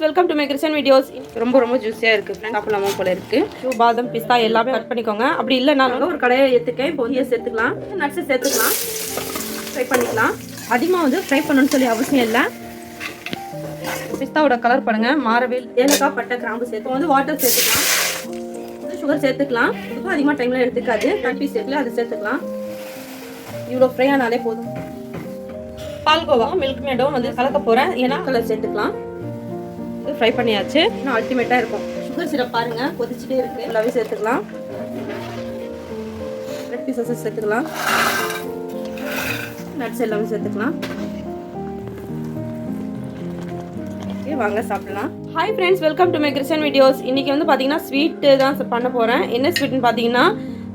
Welcome to my kitchen videos. ரொம்ப ஜூஸியாக இருக்குது ஃப்ரெண்ட். சாப்பிடலாமா போல இருக்குது. பாதம் பிஸ்தா எல்லாமே கட் பண்ணிக்கோங்க. அப்படி இல்லைனாலும் ஒரு கடையை ஏற்றுக்கேன். இப்போ வந்து சேர்த்துக்கலாம், நட்ஸை சேர்த்துக்கலாம், ஃப்ரை பண்ணிக்கலாம். அதிகமாக வந்து ஃப்ரை பண்ணணும்னு சொல்லி அவசியம் இல்லை. பிஸ்தாவோட கலர் பாருங்க மாறவே. ஏலக்காய் பட்டை கிராம்பு சேர்த்து வந்து வாட்டர் சேர்த்துக்கலாம், சுகர் சேர்த்துக்கலாம். இதுக்கும் அதிகமாக டைம்லாம் எடுத்துக்காது. கட்டி சேர்த்துல அதை சேர்த்துக்கலாம். இவ்வளோ ஃப்ரை ஆனாலே போதும். பால்கோவா மில்க் மேடோ வந்து கலக்க போகிறேன். ஏன்னா கலர் சேர்த்துக்கலாம். ஃப்ரை பண்ணியாச்சு. இன்னும் அல்டிமேட்டாக இருக்கும். சுகர் சிரப் பாருங்க கொதிச்சுட்டே இருக்கு. எல்லாமே சேர்த்துக்கலாம். ரெட் பீசஸ் சேர்த்துக்கலாம். நட்ஸ் எல்லாமே சேர்த்துக்கலாம். வாங்க சாப்பிடலாம். Hi friends, welcome to my kitchen videos. இன்றைக்கி வந்து பார்த்தீங்கன்னா ஸ்வீட்டு தான் பண்ண போகிறேன். என்ன ஸ்வீட்னு பார்த்தீங்கன்னா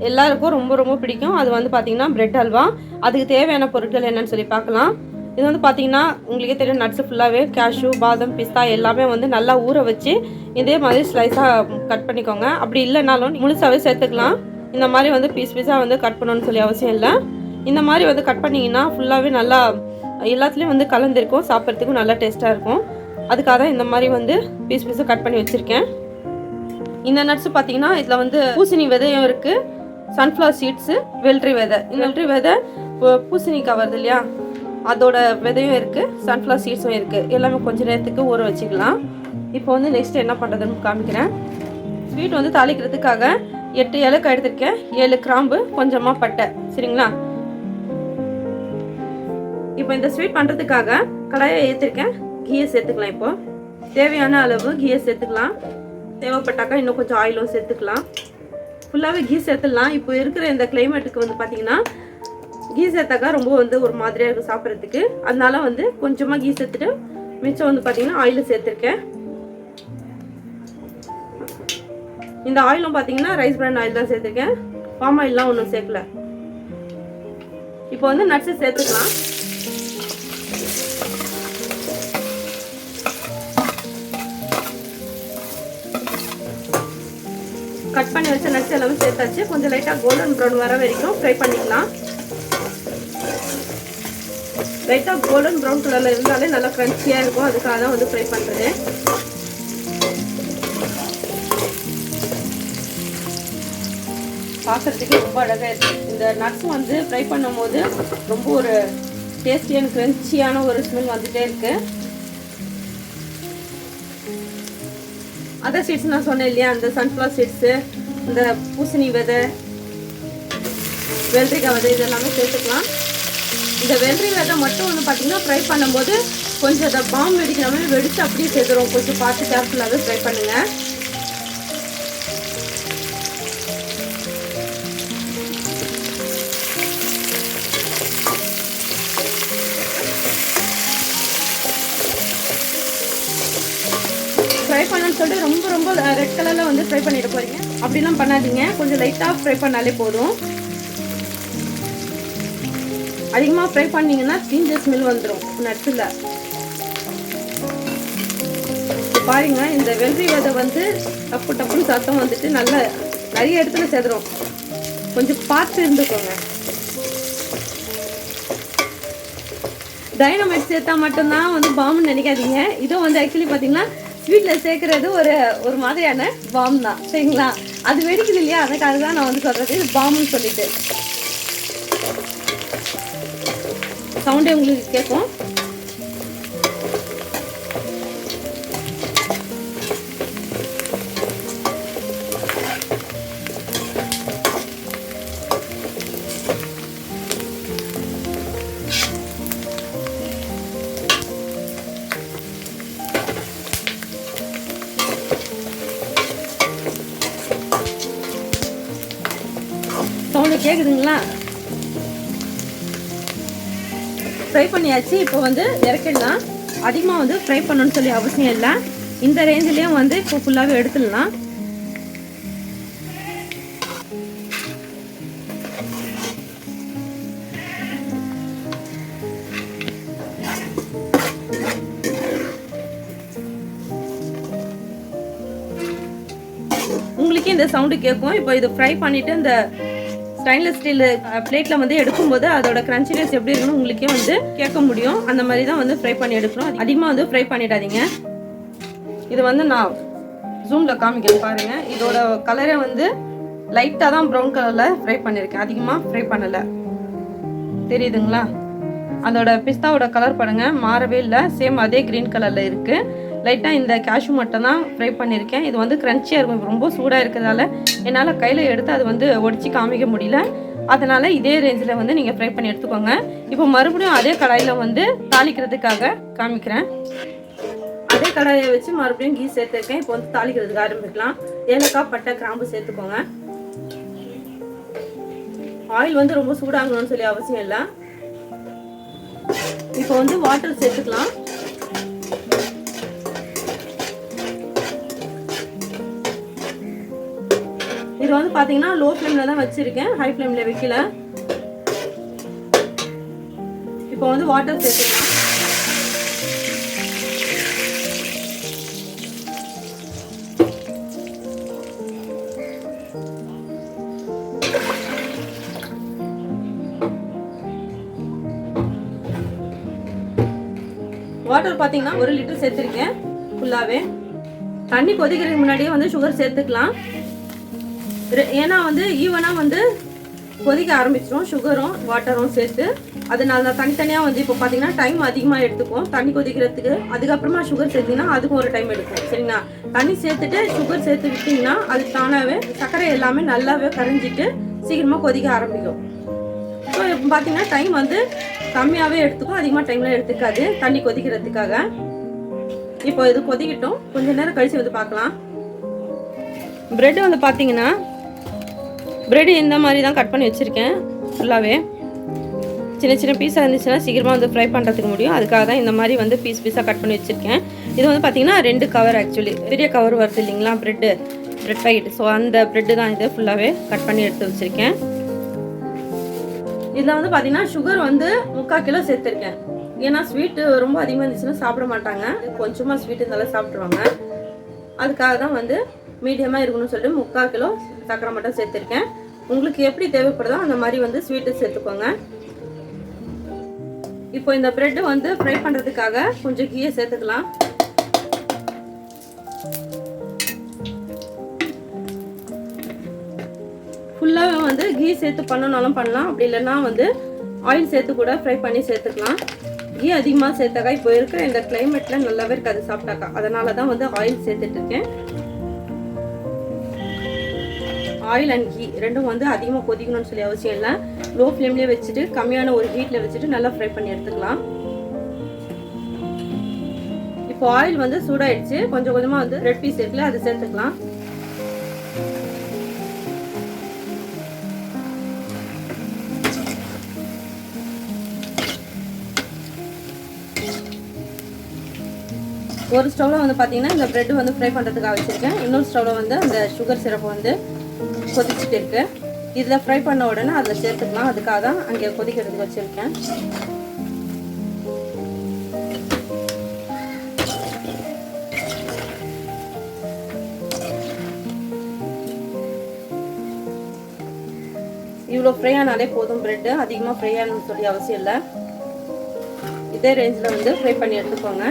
எல்லாருக்கும் ரொம்ப பிடிக்கும். அது வந்து பார்த்தீங்கன்னா பிரெட் அல்வா. அதுக்கு தேவையான பொருட்கள் என்னன்னு சொல்லி பார்க்கலாம். இது வந்து பார்த்தீங்கன்னா உங்களுக்கே தெரியும், நட்ஸு ஃபுல்லாகவே கேஷ்யூ பாதம் பிஸ்தா எல்லாமே வந்து நல்லா ஊற வச்சு இதே மாதிரி ஸ்லைஸாக கட் பண்ணிக்கோங்க. அப்படி இல்லைனாலும் முழுசாகவே சேர்த்துக்கலாம். இந்த மாதிரி வந்து பீஸாக வந்து கட் பண்ணணும்னு சொல்லி அவசியம் இல்லை. இந்த மாதிரி வந்து கட் பண்ணிங்கன்னா ஃபுல்லாகவே நல்லா எல்லாத்துலேயும் வந்து கலந்துருக்கும். சாப்பிட்றதுக்கும் நல்லா டேஸ்ட்டாக இருக்கும். அதுக்காக தான் இந்த மாதிரி வந்து பீஸாக கட் பண்ணி வச்சுருக்கேன். இந்த நட்ஸு பார்த்தீங்கன்னா இதில் வந்து பூசணி விதையும் இருக்குது, சன்ஃப்ளவர் சீட்ஸு, வெள்ளரி விதை. இந்த வெள்ளரி விதை பூசணிக்காய் வருது இல்லையா, அதோட விதையும் இருக்குது, சன்ஃப்ளவர் சீட்ஸும் இருக்குது. எல்லாமே கொஞ்சம் நேரத்துக்கு ஊற வச்சுக்கலாம். இப்போ வந்து நெக்ஸ்ட் என்ன பண்ணுறதுன்னு காமிக்கிறேன். ஸ்வீட் வந்து தாளிக்கிறதுக்காக 8 ஏலக்காய் எடுத்திருக்கேன், 7 கிராம்பு, கொஞ்சமாக பட்டை. சரிங்களா? இப்போ இந்த ஸ்வீட் பண்ணுறதுக்காக கடாயை ஏற்றிருக்கேன். கீயை சேர்த்துக்கலாம். இப்போ தேவையான அளவு கீயை சேர்த்துக்கலாம். தேவைப்பட்டாக்கா இன்னும் கொஞ்சம் ஆயிலும் சேர்த்துக்கலாம். ஃபுல்லாகவே கீ சேர்த்துடலாம். இப்போ இருக்கிற இந்த கிளைமேட்டுக்கு வந்து பார்த்திங்கன்னா கீ சேர்த்தாக்கா ரொம்ப வந்து ஒரு மாதிரியாக இருக்கும் சாப்பிட்றதுக்கு. அதனால வந்து கொஞ்சமாக கீ சேர்த்துட்டு மிச்சம் வந்து பார்த்தீங்கன்னா ஆயில் சேர்த்துருக்கேன். இந்த ஆயிலும் பார்த்தீங்கன்னா ரைஸ் பிராண்ட் ஆயில் தான் சேர்த்துருக்கேன். பாம் ஆயில்லாம் ஒன்றும் சேர்க்கல. இப்போ வந்து நட்ஸை சேர்த்துக்கலாம். கட் பண்ணி வச்ச நட்ஸ் எல்லாமே சேர்த்தாச்சு. கொஞ்சம் லைட்டாக கோல்டன் ப்ரௌன் வர வரைக்கும் ஃப்ரை பண்ணிக்கலாம். லைட்டாக கோல்டன் ப்ரௌன் கலரில் இருந்தாலே நல்லா க்ரன்ச்சியாக இருக்கும். அதுக்காக தான் வந்து ஃப்ரை பண்ணுறது. பார்க்குறதுக்கு ரொம்ப அழகாக இருக்குது. இந்த நட்ஸ் வந்து ஃப்ரை பண்ணும் போது ரொம்ப ஒரு டேஸ்டி அண்ட் க்ரன்ச்சியான ஒரு ஸ்மெல் வந்துகிட்டே இருக்குது. அதர் சீட்ஸ் நான் சொன்னேன் இல்லையா, அந்த சன்ஃப்ளவர் சீட்ஸு, இந்த பூசணி விதை, வெள்ளரிக்காய் விதை, இதெல்லாமே சேர்த்துக்கலாம். இந்த வெள்ளரி விதை மட்டும் வந்து பார்த்தீங்கன்னா ஃப்ரை பண்ணும்போது கொஞ்சம் அதை பாம் வெடிக்கிற மாதிரி வெடித்து அப்படியே சேர்த்துரும். கொஞ்சம் பார்த்து கேர்ஃபுல்லாகவே ஃப்ரை பண்ணுங்கள். ஃப்ரை பண்ணணும்னு சொல்லிட்டு ரொம்ப ரெட் கலரில் வந்து ஃப்ரை பண்ணிட்டு போகிறீங்க. அப்படிலாம் பண்ணாதீங்க. கொஞ்சம் லைட்டாக ஃப்ரை பண்ணாலே போதும். அதிகமாக ஃப்ரை பண்ணிங்கன்னா தீஞ்ச ஸ்மெல் வந்துடும் நட்ஸில். பாருங்க, இந்த வெள்ளரி விதை வந்து டப்புன்னு சத்தம் வந்துட்டு நல்லா நிறைய இடத்துல சேர்த்துரும். கொஞ்சம் பார்த்து இருந்துக்கோங்க. டைனமைட் சேர்த்தா மட்டும்தான் வந்து பாம்னு நினைக்காதீங்க. இதுவும் வந்து ஆக்சுவலி பார்த்தீங்கன்னா ஸ்வீட்டில் சேர்க்குறது ஒரு மாதிரியான பாம் தான். சரிங்களா? அது வெடிக்குது இல்லையா, அதுக்காக தான் நான் வந்து சொல்கிறது இது பாம்னு சொல்லிட்டு. சவுண்டே உங்களுக்கு கேட்கும். சவுண்டு கேட்குதுங்களா? ஃப்ரை பண்ணியாச்சு. இப்போ வந்து இறக்கிடலாம். அதிகமாக வந்து ஃப்ரை பண்ணணும்னு சொல்லி அவசியம் இல்லை. இந்த ரேஞ்சிலையும் வந்து இப்போ ஃபுல்லாகவே எடுத்துடலாம். உங்களுக்கே இந்த சவுண்டு கேட்கும். இப்போ இது ஃப்ரை பண்ணிவிட்டு இந்த ஸ்டைன்லெஸ் ஸ்டீல் பிளேட்டில் வந்து எடுக்கும்போது அதோட கிரன்ச்சினஸ் எப்படி இருக்குன்னு உங்களுக்கே வந்து கேட்க முடியும். அந்த மாதிரி தான் வந்து ஃப்ரை பண்ணி எடுக்கணும். அதிகமாக வந்து ஃப்ரை பண்ணிடாதீங்க. இது வந்து நான் ஜூமில் காமிக்கிறேன் பாருங்கள். இதோட கலரே வந்து லைட்டாக தான் ப்ரௌன் கலரில் ஃப்ரை பண்ணியிருக்கேன், அதிகமாக ஃப்ரை பண்ணலை. தெரியுதுங்களா? அதோட பிஸ்தாவோட கலர் பாருங்கள், மாறவே இல்லை, சேம் அதே க்ரீன் கலரில் இருக்குது. லைட்டாக இந்த கேஷ்யூ மட்டும் தான் ஃப்ரை பண்ணியிருக்கேன். இது வந்து க்ரன்ச்சியாக இருக்கும், ரொம்ப சூடாக இருக்கிறதால என்னால் கையில் எடுத்து அது வந்து ஒடிச்சு காமிக்க முடியல. அதனால் இதே ரேஞ்சில் வந்து நீங்கள் ஃப்ரை பண்ணி எடுத்துக்கோங்க. இப்போ மறுபடியும் அதே கடாயில் வந்து தாளிக்கிறதுக்காக காமிக்கிறேன். அதே கடாயை வச்சு மறுபடியும் கீ சேர்த்துருக்கேன். இப்போ வந்து தாளிக்கிறதுக்கு ஆரம்பிக்கலாம். ஏலக்காய், பட்டை, கிராம்பு சேர்த்துக்கோங்க. ஆயில் வந்து ரொம்ப சூடாகணும்னு சொல்லி அவசியம் இல்லை. இப்போ வந்து வாட்டர் சேர்த்துக்கலாம். இது வந்து பார்த்தீங்கன்னா லோ ஃப்ளேமில் தான் வச்சுருக்கேன், ஹை ஃப்ளேமில் வைக்கல. இப்போ வந்து வாட்டர் சேர்த்துக்கலாம். வாட்டர் பார்த்தீங்கன்னா 1 லிட்டர் சேர்த்துருக்கேன் ஃபுல்லாகவே. தண்ணி கொதிக்கிறதுக்கு முன்னாடியே வந்து சுகர் சேர்த்துக்கலாம். ஏன்னா வந்து ஈவனாக வந்து கொதிக்க ஆரம்பிச்சிடும் சுகரும் வாட்டரும் சேர்த்து. அதனால தான் தனித்தனியாக வந்து இப்போ பார்த்தீங்கன்னா டைம் அதிகமாக எடுத்துக்கும் தண்ணி கொதிக்கிறதுக்கு. அதுக்கப்புறமா சுகர் சேர்த்திங்கன்னா அதுக்கும் ஒரு டைம் எடுக்கும், சரிங்களா? தண்ணி சேர்த்துட்டு சுகர் சேர்த்து விட்டிங்கன்னா அது தானாகவே சர்க்கரை எல்லாமே நல்லாவே கரைஞ்சிட்டு சீக்கிரமாக கொதிக்க ஆரம்பிக்கும். ஸோ இப்போ பார்த்தீங்கன்னா டைம் வந்து கம்மியாகவே எடுத்துக்கும், அதிகமாக டைம்லாம் எடுத்துக்காது தண்ணி கொதிக்கிறதுக்காக. இப்போ இது கொதிக்கட்டும், கொஞ்சம் நேரம் கழித்து வந்து பார்க்கலாம். ப்ரெட் வந்து பார்த்தீங்கன்னா ப்ரெட் இந்த மாதிரி தான் கட் பண்ணி வச்சுருக்கேன். ஃபுல்லாகவே சின்ன சின்ன பீஸாக இருந்துச்சுன்னா சீக்கிரமாக வந்து ஃப்ரை பண்ணுறதுக்கு முடியும். அதுக்காக தான் இந்த மாதிரி வந்து பீஸாக கட் பண்ணி வச்சுருக்கேன். இது வந்து பார்த்தீங்கன்னா 2 கவர், ஆக்சுவலி பெரிய கவர் வருது இல்லைங்களா ப்ரெட் பாக்கெட். ஸோ அந்த ப்ரெட்டு தான் இது ஃபுல்லாகவே கட் பண்ணி எடுத்து வச்சுருக்கேன். இதில் வந்து பார்த்தீங்கன்னா சுகர் வந்து 3/4 கிலோ சேர்த்துருக்கேன். ஏன்னா ஸ்வீட்டு ரொம்ப அதிகமாக இருந்துச்சுன்னா சாப்பிட மாட்டாங்க, கொஞ்சமாக ஸ்வீட் இருந்தாலும் சாப்பிட்ருவாங்க. அதுக்காக தான் வந்து மீடியமாக இருக்கணும்னு சொல்லிட்டு 3/4 கிலோ சர்க்கரை மட்டும் சேர்த்துருக்கேன். உங்களுக்கு எப்படி தேவைப்படுதோ அந்த மாதிரி வந்து ஸ்வீட்டு சேர்த்துக்கோங்க. இப்போ இந்த ப்ரெட்டு வந்து ஃப்ரை பண்ணுறதுக்காக கொஞ்சம் கீயை சேர்த்துக்கலாம். ஃபுல்லாகவே வந்து கீ சேர்த்து பண்ணனாலும் பண்ணலாம், அப்படி இல்லைன்னா வந்து ஆயில் சேர்த்து கூட ஃப்ரை பண்ணி சேர்த்துக்கலாம். கீ அதிகமாக சேர்த்தாக்கா இப்போ இருக்கிற இந்த கிளைமேட்டில் நல்லாவே இருக்காது சாப்பிட்டாக்கா, அதனால தான் வந்து ஆயில் சேர்த்துட்ருக்கேன். ஆயில் அண்ட் கீ ரெண்டும் வந்து அதிகமாக கொதிக்கணும்னு சொல்லி அவசியம் இல்லை. லோ ஃப்ளேம்லேயே வச்சுட்டு கம்மியான ஒரு ஹீட்டில் வச்சுட்டு நல்லா ஃப்ரை பண்ணி எடுத்துக்கலாம். இப்போ ஆயில் வந்து சூடாயிடுச்சு. கொஞ்சம் கொஞ்சமாக வந்து ரெட் பீஸ் இருக்குல்ல அதை சேர்த்துக்கலாம். ஒரு ஸ்டவ்வில் வந்து பார்த்தீங்கன்னா இந்த ப்ரெட் வந்து ஃப்ரை பண்ணுறதுக்காக வச்சுருக்கேன். இன்னொரு ஸ்டவ்வில் வந்து அந்த சுகர் சிரப்பு வந்து கொதிச்சுட்டு இருக்கு. இதில் ஃப்ரை பண்ண உடனே அதில் சேர்த்துக்கலாம். அதுக்காக தான் அங்கே கொதிக்கிறதுக்கு வச்சுருக்கேன். இவ்வளோ ஃப்ரை ஆனாலே போதும். ப்ரெட்டு அதிகமாக ஃப்ரை ஆகணும்னு சொல்லி அவசியம் இல்லை. இதே ரேஞ்சில் வந்து ஃப்ரை பண்ணி எடுத்துக்கோங்க.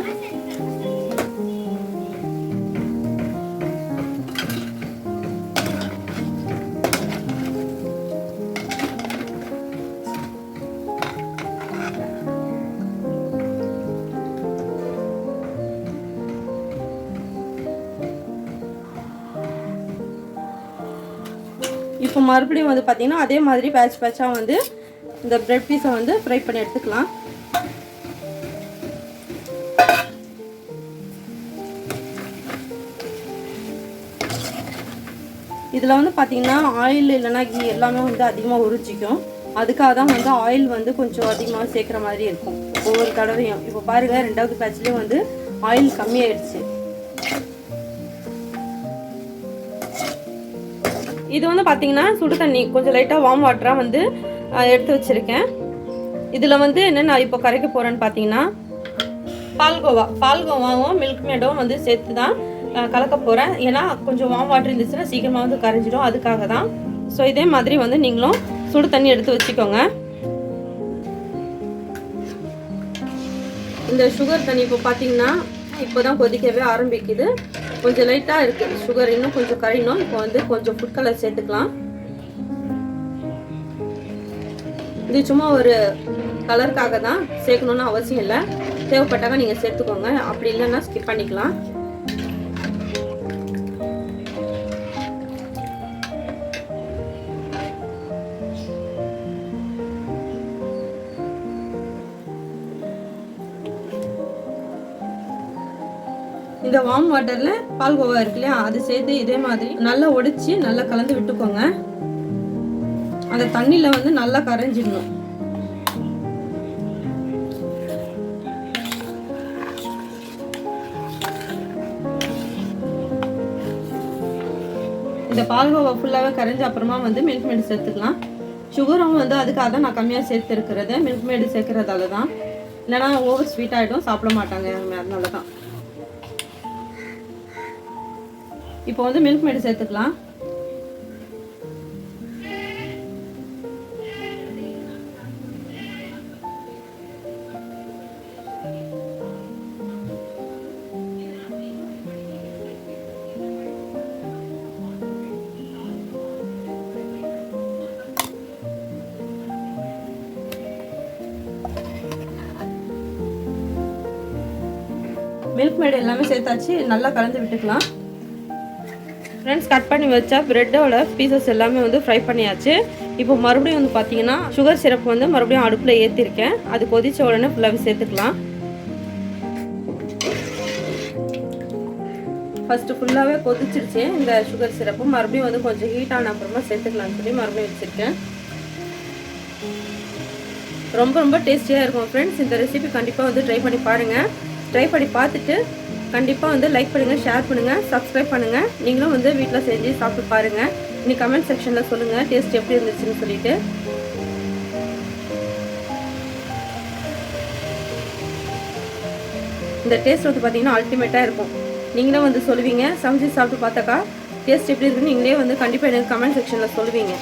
இப்போ மறுபடியும் வந்து பார்த்தீங்கன்னா அதே மாதிரி பேட்சாக வந்து இந்த ப்ரெட் பீஸை வந்து ஃப்ரை பண்ணி எடுத்துக்கலாம். இதில் வந்து பார்த்தீங்கன்னா ஆயில் இல்லைன்னா கீ எல்லாமே வந்து அதிகமாக உரிச்சிக்கும். அதுக்காக தான் வந்து ஆயில் வந்து கொஞ்சம் அதிகமாக சேர்க்குற மாதிரி இருக்கும் ஒவ்வொரு தடவையும். இப்போ பாருங்கள் 2வது பேட்ச்லேயும் வந்து ஆயில் கம்மியாயிடுச்சு. இது வந்து பார்த்தீங்கன்னா சுடு தண்ணி கொஞ்சம் லைட்டாக வார்ம் வாட்டராக வந்து எடுத்து வச்சுருக்கேன். இதில் வந்து என்ன நான் இப்போ கரைக்க போகிறேன்னு பார்த்தீங்கன்னா பால்கோவாவும் மில்க் மேடும் வந்து சேர்த்து தான் கலக்க போகிறேன். ஏன்னா கொஞ்சம் வார்ம் வாட்டர் இருந்துச்சுன்னா சீக்கிரமாக வந்து கரைஞ்சிடும், அதுக்காக தான். ஸோ இதே மாதிரி வந்து நீங்களும் சுடு தண்ணி எடுத்து வச்சுக்கோங்க. இந்த சுகர் தண்ணி இப்போ பார்த்தீங்கன்னா இப்போ தான் கொதிக்கவே ஆரம்பிக்குது. கொஞ்சம் லைட்டாக இருக்குது சுகர், இன்னும் கொஞ்சம் கரையணும். இப்போ வந்து கொஞ்சம் ஃபுட் கலர் சேர்த்துக்கலாம். இது சும்மா ஒரு கலருக்காக தான், சேர்க்கணுன்னு அவசியம் இல்லை. தேவைப்பட்டாங்க நீங்கள் சேர்த்துக்கோங்க, அப்படி இல்லைன்னா ஸ்கிப் பண்ணிக்கலாம். இந்த வார்ம் வாட்டர்ல பால்கோவா இருக்கு இல்லையா, அது சேர்த்து இதே மாதிரி நல்லா உடைச்சி நல்லா கலந்து விட்டுக்கோங்க. அந்த தண்ணியில வந்து நல்லா கரைஞ்சிடணும். இந்த பால்கோவா ஃபுல்லாகவே கரைஞ்ச அப்புறமா வந்து மில்க் மேடு சேர்த்துக்கலாம். சுகரும் வந்து அதுக்காக தான் நான் கம்மியாக சேர்த்து இருக்கிறது, மில்க் மேடு சேர்க்கறதால தான். இல்லைனா ஓவர் ஸ்வீட் ஆகிடும், சாப்பிட மாட்டாங்க யாருமே, அதனால தான். இப்போ வந்து மில்க் மேடு சேர்த்துக்கலாம். மில்க் மேடு எல்லாமே சேர்த்தாச்சு, நல்லா கலந்து விட்டுக்கலாம். ஃப்ரெண்ட்ஸ், கட் பண்ணி வச்சா ப்ரெட்டோட பீசஸ் எல்லாமே வந்து ஃப்ரை பண்ணியாச்சு. இப்போ மறுபடியும் வந்து பார்த்தீங்கன்னா சுகர் சிரப் வந்து மறுபடியும் அடுப்பில் ஏற்றிருக்கேன். அது கொதித்த உடனே ஃபுல்லாகவே சேர்த்துக்கலாம். ஃபஸ்ட்டு ஃபுல்லாகவே கொதிச்சிருச்சு இந்த சுகர் சிரப்பு. மறுபடியும் வந்து கொஞ்சம் ஹீட் ஆன அப்புறமா சேர்த்துக்கலாம்னு சொல்லி மறுபடியும் வச்சுருக்கேன். ரொம்ப ரொம்ப டேஸ்டியாக இருக்கும் ஃப்ரெண்ட்ஸ். இந்த ரெசிபி கண்டிப்பாக வந்து ட்ரை பண்ணி பாருங்கள். ட்ரை பண்ணி பார்த்துட்டு கண்டிப்பாக வந்து லைக் பண்ணுங்கள், ஷேர் பண்ணுங்கள், சப்ஸ்கிரைப் பண்ணுங்கள். நீங்களும் வந்து வீட்டில் செஞ்சு சாப்பிட்டு பாருங்கள். இன்னைக்கு கமெண்ட் செக்ஷனில் சொல்லுங்கள் டேஸ்ட் எப்படி இருந்துச்சுன்னு சொல்லிட்டு. இந்த டேஸ்ட் வந்து பார்த்தீங்கன்னா அல்டிமேட்டாக இருக்கும். நீங்களும் வந்து சொல்லுவீங்க, சமைச்சு சாப்பிட்டு பார்த்தாக்கா டேஸ்ட் எப்படி இருக்குன்னு நீங்களே வந்து கண்டிப்பாக எனக்கு கமெண்ட் செக்ஷனில் சொல்லுவீங்க.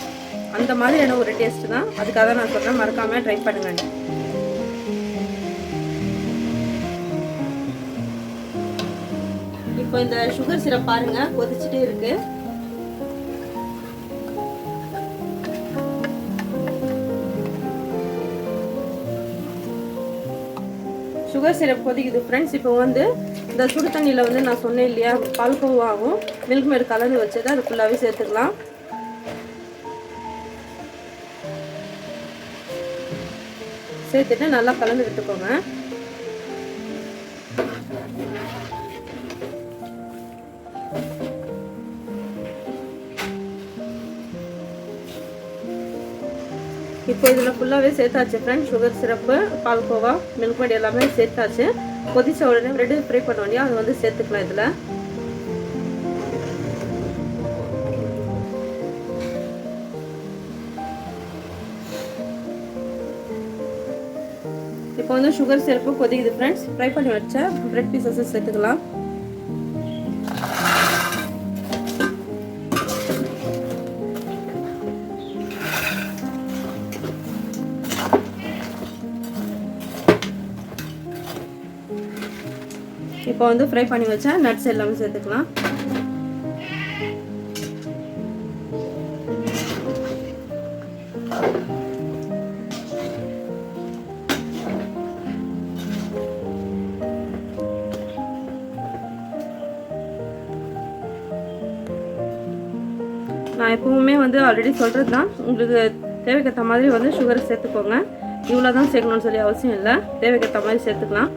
அந்த மாதிரியான ஒரு டேஸ்ட்டு தான், அதுக்காக தான் நான் சொல்கிறேன். மறக்காமல் ட்ரை பண்ணுங்கள். இப்போ இந்த சுகர் சிரப் பாருங்க கொதிச்சுட்டே இருக்கு. சுகர் சிரப் கொதிக்குது ஃப்ரெண்ட்ஸ். இப்போ வந்து இந்த சுடு தண்ணியில் வந்து நான் சொன்னேன் இல்லையா, பால்கோவாவும் மில்க் மேடு கலந்து வச்சதை அது ஃபுல்லாகவே சேர்த்துக்கலாம். சேர்த்துட்டு நல்லா கலந்து விட்டுக்கோங்க. இப்போ இதில் ஃபுல்லாகவே சேர்த்தாச்சு friends. Sugar syrup, palkova, milk mat எல்லாமே சேர்த்தாச்சு. கொதிச்ச உடனே ப்ரெட்டு ஃப்ரை பண்ண வேண்டியா அது வந்து சேர்த்துக்கலாம். இதில் இப்போ வந்து சுகர் சிரப்பு கொதிக்குது ஃப்ரெண்ட்ஸ். ஃப்ரை பண்ணி வச்ச ப்ரெட் பீசஸ் சேர்த்துக்கலாம். இப்போ வந்து ஃப்ரை பண்ணி வச்சா நட்ஸ் எல்லாமே சேர்த்துக்கலாம். நான் எப்பவுமே வந்து ஆல்ரெடி சொல்கிறது தான், உங்களுக்கு தேவைக்கேற்ற மாதிரி வந்து சுகர் சேர்த்துக்கோங்க. இவ்வளோ தான் சேர்க்கணும்னு சொல்லி அவசியம் இல்லை, தேவைக்கேற்ற மாதிரி சேர்த்துக்கலாம்.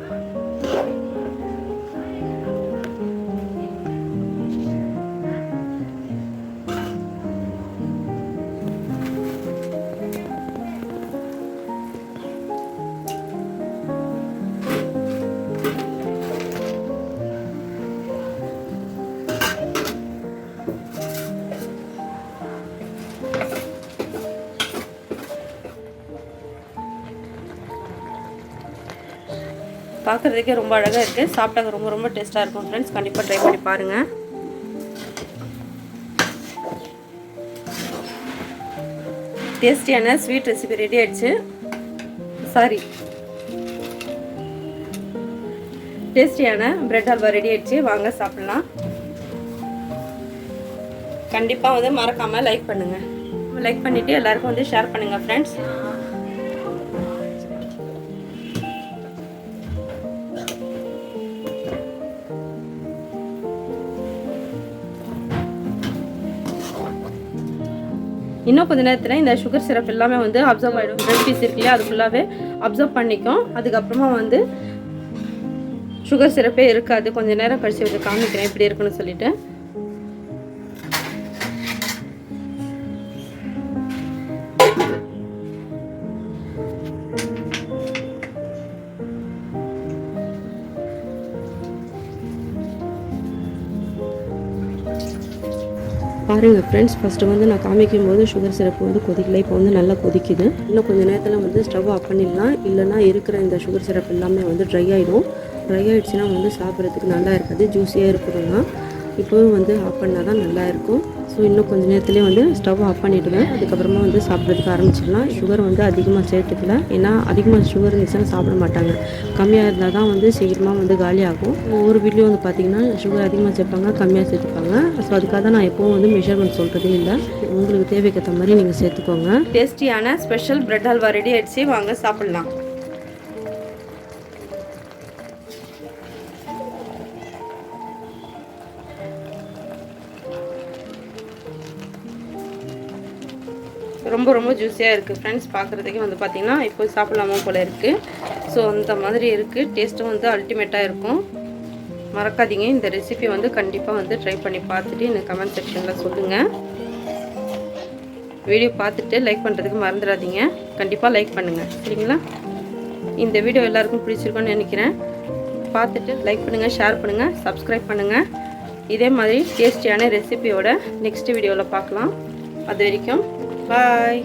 பார்க்குறதுக்கே ரொம்ப அழகாக இருக்குது, சாப்பிட்டாக்க ரொம்ப ரொம்ப டேஸ்ட்டாக இருக்கும் ஃப்ரெண்ட்ஸ். கண்டிப்பாக ட்ரை பண்ணி பாருங்கள். டேஸ்டியான ஸ்வீட் ரெசிபி ரெடி ஆகிடுச்சு. சாரி, டேஸ்டியான பிரெட் அல்வா ரெடி ஆயிடுச்சு, வாங்க சாப்பிடலாம். கண்டிப்பாக வந்து மறக்காமல் லைக் பண்ணுங்கள். லைக் பண்ணிவிட்டு எல்லாருக்கும் வந்து ஷேர் பண்ணுங்கள் ஃப்ரெண்ட்ஸ். இன்னும் கொஞ்சம் நேரத்தில் இந்த சுகர் சிரப் எல்லாமே வந்து அப்சர்வ் ஆகிடும். பிரெட் பீஸ் இருக்கு இல்லையா, அது ஃபுல்லாகவே அப்சர்வ் பண்ணிக்கும். அதுக்கப்புறமா வந்து சுகர் சிரப்பே இருக்காது. கொஞ்சம் நேரம் கழிச்சு வந்து காமிக்கிறேன் இப்படி இருக்குன்னு சொல்லிட்டு. பாருங்கள் ஃப்ரெண்ட்ஸ், ஃபஸ்ட்டு வந்து நான் காமிக்கும் போது சுகர் சிரப்பு வந்து கொதிக்கல. இப்போ வந்து நல்லா கொதிக்குது. இன்னும் கொஞ்சம் நேரத்தில் வந்து ஸ்டவ் ஆஃப் பண்ணிடலாம். இல்லைனா இருக்கிற இந்த சுகர் சிரப் எல்லாமே வந்து ட்ரை ஆகிடும். ட்ரை ஆகிடுச்சுன்னா வந்து சாப்பிட்றதுக்கு நல்லா இருக்காது, ஜூஸியாக இருக்கணும்னா. இப்போவும் வந்து ஆஃப் பண்ணால் தான் நல்லாயிருக்கும். ஸோ இன்னும் கொஞ்சம் நேரத்துலேயே வந்து ஸ்டவ் ஆஃப் பண்ணிவிடுவேன். அதுக்கப்புறமா வந்து சாப்பிட்றதுக்கு ஆரம்பிச்சிடலாம். சுகர் வந்து அதிகமாக சேர்த்துக்கல, ஏன்னா அதிகமாக சுகர் இருந்துச்சுன்னா சாப்பிட மாட்டாங்க. கம்மியாக இருந்தால் தான் வந்து சீக்கிரமாக வந்து காலியாகும். ஒவ்வொரு வீட்லேயும் வந்து பார்த்திங்கன்னா சுகர் அதிகமாக சேர்ப்பாங்க, கம்மியாக சேர்த்துப்பாங்க. ஸோ அதுக்காக தான் நான் எப்போவும் வந்து மெஷர்மெண்ட் சொல்கிறதே இல்லை. உங்களுக்கு தேவைக்கேற்ற மாதிரி நீங்கள் சேர்த்துக்கோங்க. டேஸ்டியான ஸ்பெஷல் பிரெட் அல்வா ரெடி ஆகிடுச்சு, வாங்க சாப்பிட்லாம். ரொம்ப ரொம்ப ஜூஸியாக இருக்குது ஃப்ரெண்ட்ஸ். பார்க்குறதுக்கே வந்து பார்த்திங்கன்னா இப்போ சாப்பிட்லாமா போல் இருக்குது. ஸோ அந்த மாதிரி இருக்குது. டேஸ்ட்டும் வந்து அல்டிமேட்டாக இருக்கும். மறக்காதீங்க, இந்த ரெசிபி வந்து கண்டிப்பாக வந்து ட்ரை பண்ணி பார்த்துட்டு எனக்கு கமெண்ட் செக்ஷனில் சொல்லுங்கள். வீடியோ பார்த்துட்டு லைக் பண்ணுறதுக்கு மறந்துடாதீங்க. கண்டிப்பாக லைக் பண்ணுங்கள், சரிங்களா? இந்த வீடியோ எல்லாருக்கும் பிடிச்சிருக்குன்னு நினைக்கிறேன். பார்த்துட்டு லைக் பண்ணுங்கள், ஷேர் பண்ணுங்கள், சப்ஸ்கிரைப் பண்ணுங்கள். இதே மாதிரி டேஸ்டியான ரெசிபியோட நெக்ஸ்ட் வீடியோவில் பார்க்கலாம். அது வரைக்கும் பாய்.